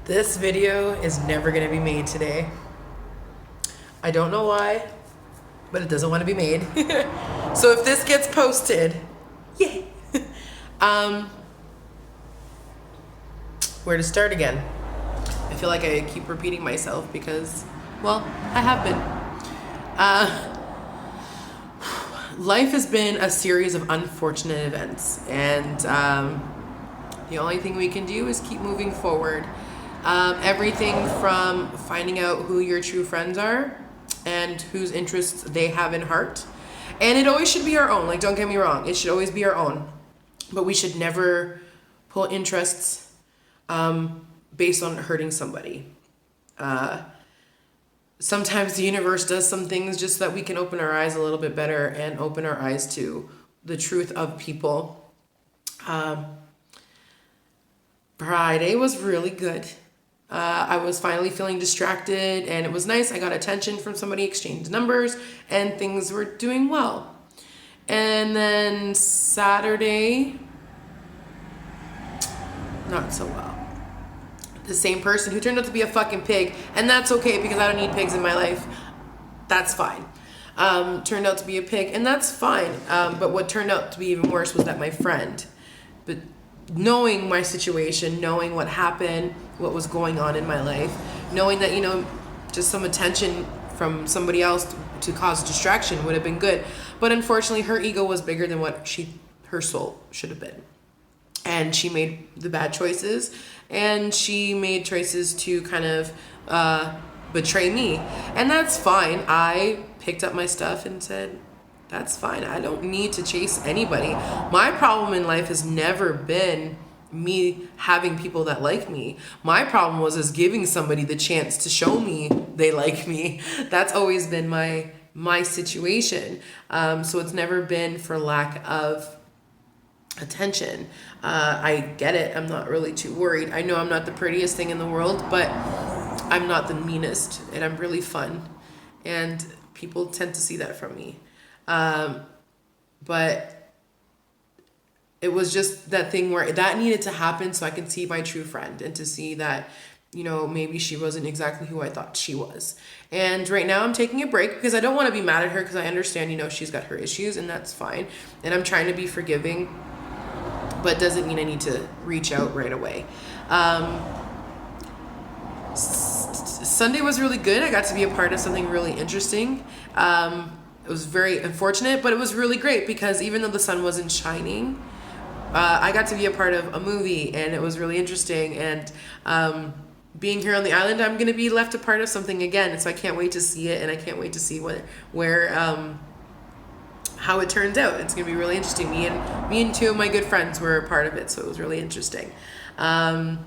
This video is never gonna be made today. I don't know why, but it doesn't want to be made. So if this gets posted, yay. Where to start again? I feel like I keep repeating myself because, well, I have been. Life has been a series of unfortunate events, and the only thing we can do is keep moving forward. Everything from finding out who your true friends are and whose interests they have in heart. And it always should be our own. Like, don't get me wrong. It should always be our own. But we should never pull interests based on hurting somebody. Sometimes the universe does some things just so that we can open our eyes a little bit better and open our eyes to the truth of people. Friday was really good. I was finally feeling distracted and it was nice. I got attention from somebody, exchanged numbers, and things were doing well. And then Saturday, not so well. The same person who turned out to be a fucking pig, and that's okay because I don't need pigs in my life. That's fine. Turned out to be a pig, and that's fine. But what turned out to be even worse was that my friend, but knowing my situation, knowing what happened, what was going on in my life, knowing that, just some attention from somebody else to cause distraction would have been good. But unfortunately, her ego was bigger than what her soul should have been. And she made the bad choices, and she made choices to kind of betray me. And that's fine. I picked up my stuff and said, that's fine. I don't need to chase anybody. My problem in life has never been me having people that like me. My problem was giving somebody the chance to show me they like me. That's always been my situation. So it's never been for lack of attention. I get it. I'm not really too worried. I know I'm not the prettiest thing in the world, but I'm not the meanest, and I'm really fun. And people tend to see that from me. But it was just that thing where that needed to happen so I could see my true friend and to see that, maybe she wasn't exactly who I thought she was. And right now I'm taking a break because I don't want to be mad at her because I understand, she's got her issues, and that's fine. And I'm trying to be forgiving, but doesn't mean I need to reach out right away. Sunday was really good. I got to be a part of something really interesting. It was very unfortunate, but it was really great because even though the sun wasn't shining, I got to be a part of a movie, and it was really interesting. And being here on the island, I'm going to be left a part of something again. So I can't wait to see it, and I can't wait to see how it turns out. It's going to be really interesting. Me and two of my good friends were a part of it, so it was really interesting. And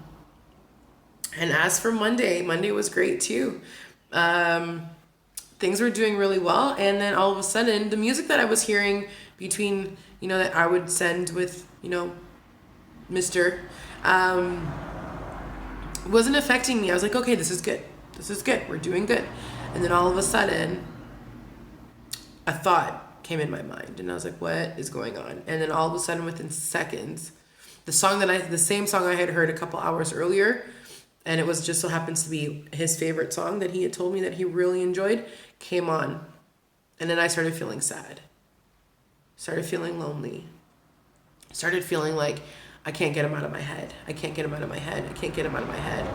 as for Monday was great too. Things were doing really well, and then all of a sudden the music that I was hearing between that I would send with Mr. Wasn't affecting me. I was like, okay, this is good, we're doing good. And then all of a sudden a thought came in my mind, and I was like, what is going on? And then all of a sudden, within seconds, the same song I had heard a couple hours earlier, and it was just so happens to be his favorite song that he had told me that he really enjoyed, came on. And then I started feeling sad. Started feeling lonely. Started feeling like I can't get him out of my head. I can't get him out of my head. I can't get him out of my head.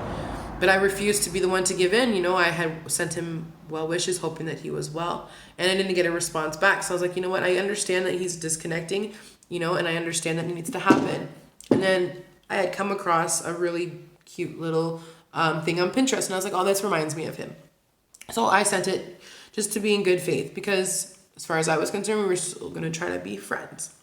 But I refused to be the one to give in. I had sent him well wishes, hoping that he was well. And I didn't get a response back. So I was like, you know what? I understand that he's disconnecting, and I understand that it needs to happen. And then I had come across a really cute little thing on Pinterest. And I was like, oh, this reminds me of him. So I sent it just to be in good faith because as far as I was concerned, we were still going to try to be friends.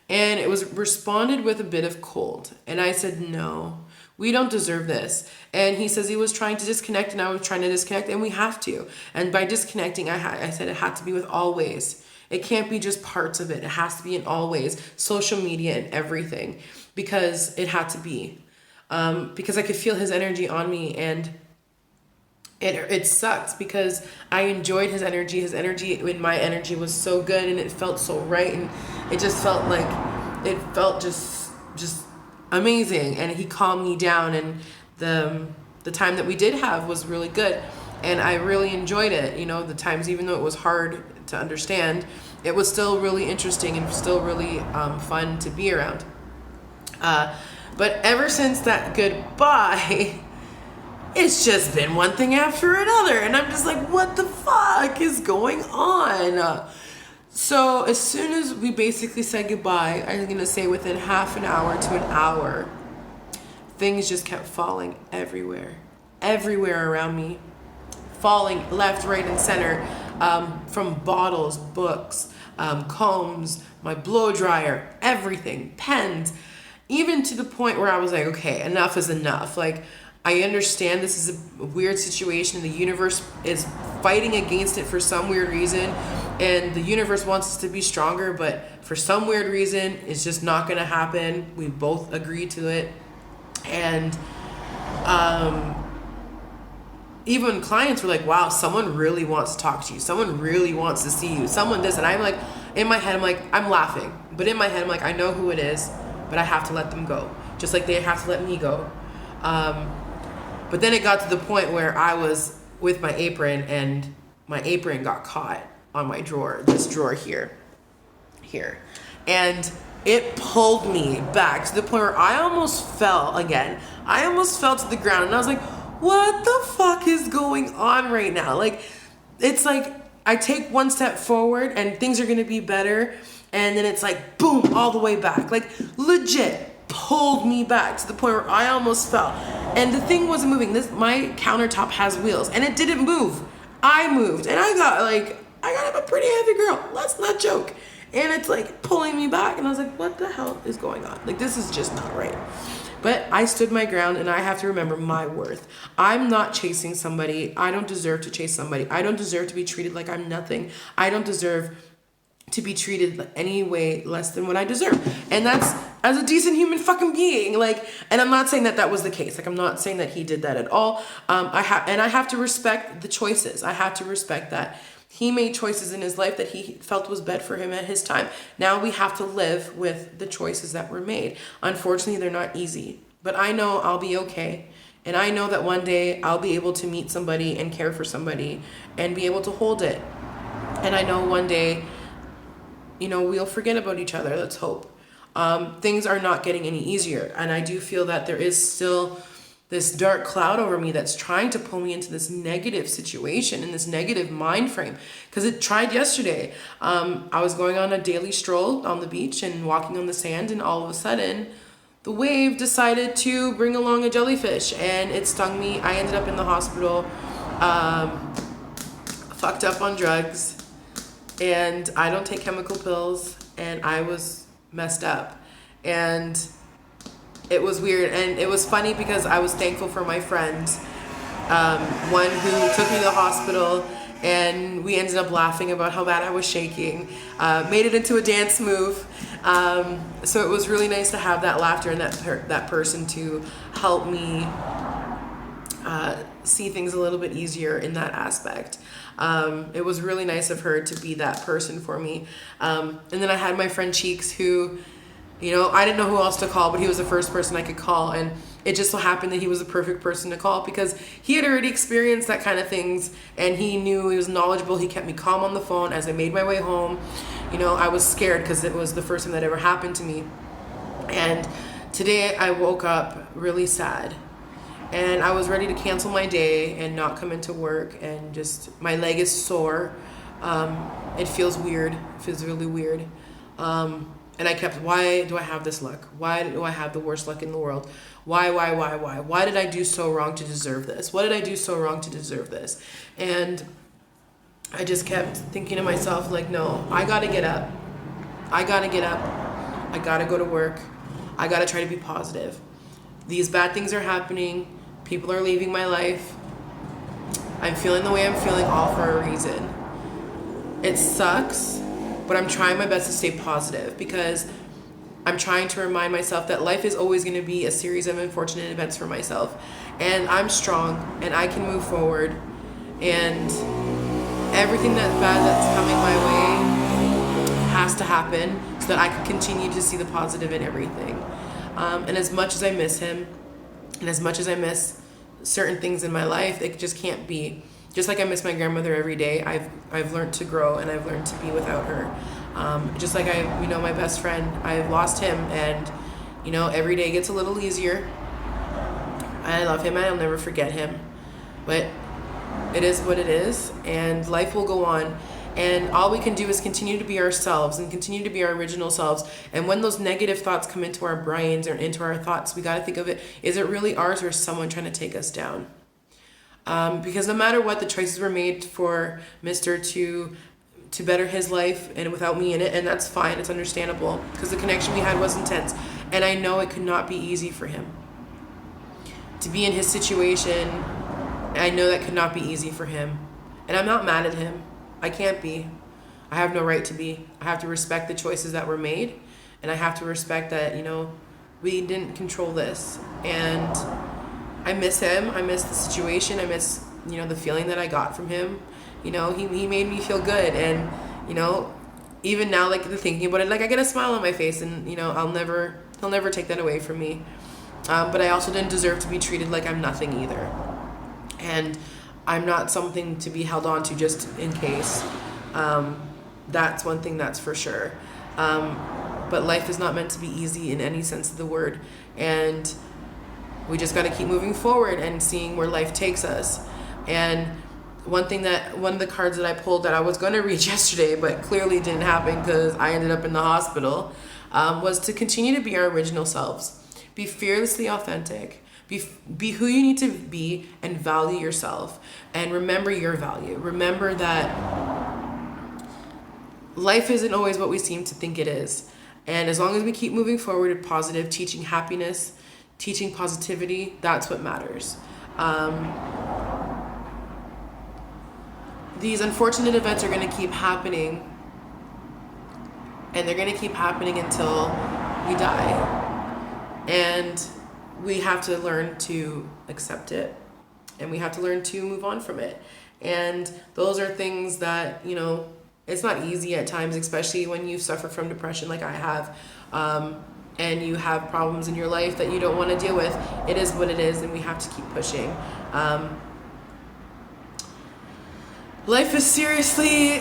And it was responded with a bit of cold. And I said, no, we don't deserve this. And he says he was trying to disconnect, and I was trying to disconnect, and we have to. And by disconnecting, I said it had to be with all ways. It can't be just parts of it. It has to be in all ways, social media and everything, because it had to be. Because I could feel his energy on me, and it sucked because I enjoyed his energy. His energy and my energy was so good, and it felt so right, and it just felt like just amazing. And he calmed me down, and the time that we did have was really good, and I really enjoyed it. You know, the times, even though it was hard to understand, it was still really interesting and still really fun to be around. But ever since that goodbye, it's just been one thing after another, and I'm just like, what the fuck is going on? So as soon as we basically said goodbye, I'm gonna say within half an hour to an hour, things just kept falling everywhere around me, falling left, right, and center, from bottles, books, combs, my blow dryer, everything, pens, even to the point where I was like, okay, enough is enough. Like, I understand this is a weird situation. The universe is fighting against it for some weird reason, and the universe wants us to be stronger, but for some weird reason, it's just not gonna happen. We both agreed to it. And even clients were like, wow, someone really wants to talk to you. Someone really wants to see you. Someone does. And I'm like, in my head, I'm like, I'm laughing. But in my head, I'm like, I know who it is, but I have to let them go. Just like they have to let me go. But then it got to the point where I was with my apron, and my apron got caught on my drawer, this drawer here. And it pulled me back to the point where I almost fell again. I almost fell to the ground, and I was like, what the fuck is going on right now? Like, it's like I take one step forward and things are gonna be better, and then it's like, boom, all the way back. Like, legit pulled me back to the point where I almost fell. And the thing wasn't moving. My countertop has wheels, and it didn't move. I moved, and I got a pretty heavy girl. Let's not joke. And it's like pulling me back, and I was like, what the hell is going on? Like, this is just not right. But I stood my ground, and I have to remember my worth. I'm not chasing somebody. I don't deserve to chase somebody. I don't deserve to be treated like I'm nothing. I don't deserve to be treated any way less than what I deserve. And that's as a decent human fucking being. Like, and I'm not saying that was the case. Like, I'm not saying that he did that at all. I have to respect the choices. I have to respect that he made choices in his life that he felt was best for him at his time. Now we have to live with the choices that were made. Unfortunately, they're not easy, but I know I'll be okay. And I know that one day I'll be able to meet somebody and care for somebody and be able to hold it. And I know one day, we'll forget about each other. Let's hope. Things are not getting any easier. And I do feel that there is still this dark cloud over me that's trying to pull me into this negative situation and this negative mind frame. Because it tried yesterday. I was going on a daily stroll on the beach and walking on the sand, and all of a sudden, the wave decided to bring along a jellyfish, and it stung me. I ended up in the hospital, fucked up on drugs, and I don't take chemical pills, and I was messed up. And it was weird, and it was funny because I was thankful for my friends. One who took me to the hospital, and we ended up laughing about how bad I was shaking. Made it into a dance move. So it was really nice to have that laughter and that person to help me see things a little bit easier in that aspect. It was really nice of her to be that person for me. And then I had my friend Cheeks, who, I didn't know who else to call, but he was the first person I could call. And it just so happened that he was the perfect person to call because he had already experienced that kind of things, and he knew, he was knowledgeable. He kept me calm on the phone as I made my way home. I was scared because it was the first time that ever happened to me. And today I woke up really sad, and I was ready to cancel my day and not come into work, and just my leg is sore. It feels weird. It feels really weird. And I kept, why do I have this luck? Why do I have the worst luck in the world? Why? Why did I do so wrong to deserve this? What did I do so wrong to deserve this? And I just kept thinking to myself, like, no, I gotta get up. I gotta go to work. I gotta try to be positive. These bad things are happening. People are leaving my life. I'm feeling the way I'm feeling, all for a reason. It sucks, but I'm trying my best to stay positive because I'm trying to remind myself that life is always going to be a series of unfortunate events for myself. And I'm strong, and I can move forward. And everything that's bad that's coming my way has to happen so that I can continue to see the positive in everything. And as much as I miss him, and as much as I miss certain things in my life. It just can't be. Just like I miss my grandmother every day, I've learned to grow, and I've learned to be without her. Just like my best friend, I've lost him, and every day gets a little easier. I love him, and I'll never forget him. But it is what it is, and life will go on. And all we can do is continue to be ourselves and continue to be our original selves. And when those negative thoughts come into our brains or into our thoughts, we got to think of it, is it really ours, or is someone trying to take us down? Because no matter what, the choices were made for Mr. to better his life, and without me in it, and that's fine, it's understandable, because the connection we had was intense. And I know it could not be easy for him. To be in his situation, I know that could not be easy for him. And I'm not mad at him. I can't be. I have no right to be. I have to respect the choices that were made, and I have to respect that, we didn't control this. And I miss him. I miss the situation. I miss, the feeling that I got from him. He made me feel good. And, even now, like, thinking about it, like, I get a smile on my face, and, he'll never take that away from me. But I also didn't deserve to be treated like I'm nothing either. And I'm not something to be held on to just in case. That's one thing that's for sure. But life is not meant to be easy in any sense of the word. And we just got to keep moving forward and seeing where life takes us. And one of the cards that I pulled that I was going to read yesterday, but clearly didn't happen because I ended up in the hospital, was to continue to be our original selves. Be fearlessly authentic. Be who you need to be, and value yourself, and remember your value. Remember that life isn't always what we seem to think it is. And as long as we keep moving forward with positive, teaching happiness, teaching positivity, that's what matters. These unfortunate events are going to keep happening, and they're going to keep happening until we die. And we have to learn to accept it, and we have to learn to move on from it. And those are things that, it's not easy at times, especially when you suffer from depression like I have, and you have problems in your life that you don't want to deal with. It is what it is, and we have to keep pushing. Life is seriously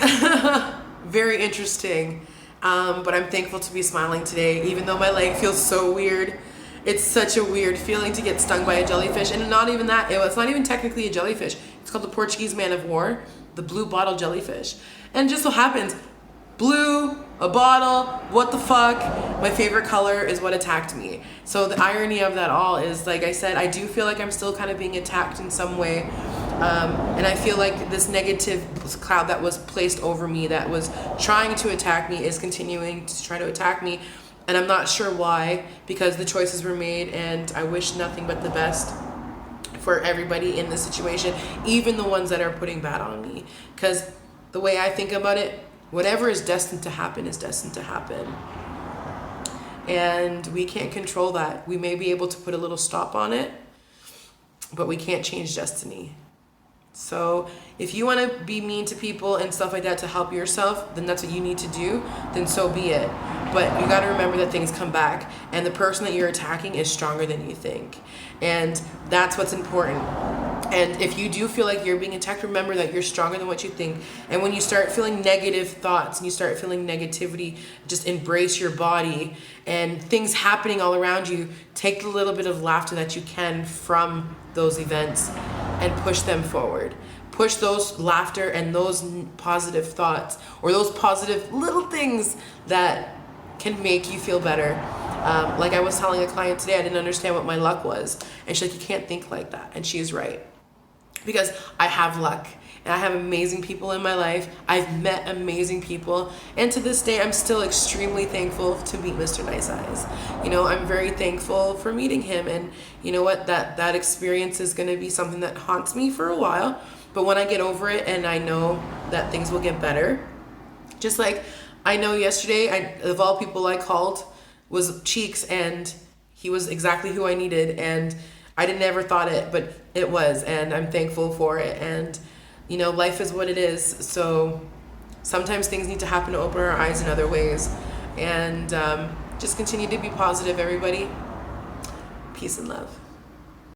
very interesting, but I'm thankful to be smiling today, even though my leg feels so weird. It's such a weird feeling to get stung by a jellyfish. And not even that, it's not even technically a jellyfish. It's called the Portuguese man of war, the blue bottle jellyfish. And just so happens, blue, a bottle, what the fuck? My favorite color is what attacked me. So the irony of that all is, like I said, I do feel like I'm still kind of being attacked in some way. And I feel like this negative cloud that was placed over me, that was trying to attack me, is continuing to try to attack me. And I'm not sure why, because the choices were made, and I wish nothing but the best for everybody in this situation, even the ones that are putting bad on me. Because the way I think about it, whatever is destined to happen is destined to happen. And we can't control that. We may be able to put a little stop on it, but we can't change destiny. So if you want to be mean to people and stuff like that to help yourself, then that's what you need to do, then so be it. But you got to remember that things come back, and the person that you're attacking is stronger than you think. And that's what's important. And if you do feel like you're being attacked, remember that you're stronger than what you think. And when you start feeling negative thoughts and you start feeling negativity, just embrace your body, and things happening all around you, take the little bit of laughter that you can from those events and push them forward. Push those laughter and those positive thoughts, or those positive little things that can make you feel better. Like I was telling a client today, I didn't understand what my luck was. And she's like, you can't think like that. And she's right. Because I have luck, and I have amazing people in my life. I've met amazing people, and to this day I'm still extremely thankful to meet Mr. Nice Eyes. I'm very thankful for meeting him, and you know what, that experience is going to be something that haunts me for a while, but when I get over it and I know that things will get better, just like I know yesterday, of all people I called was Cheeks, and he was exactly who I needed, and I never thought it, but it was, and I'm thankful for it. And life is what it is. So sometimes things need to happen to open our eyes in other ways. And just continue to be positive, everybody. Peace and love.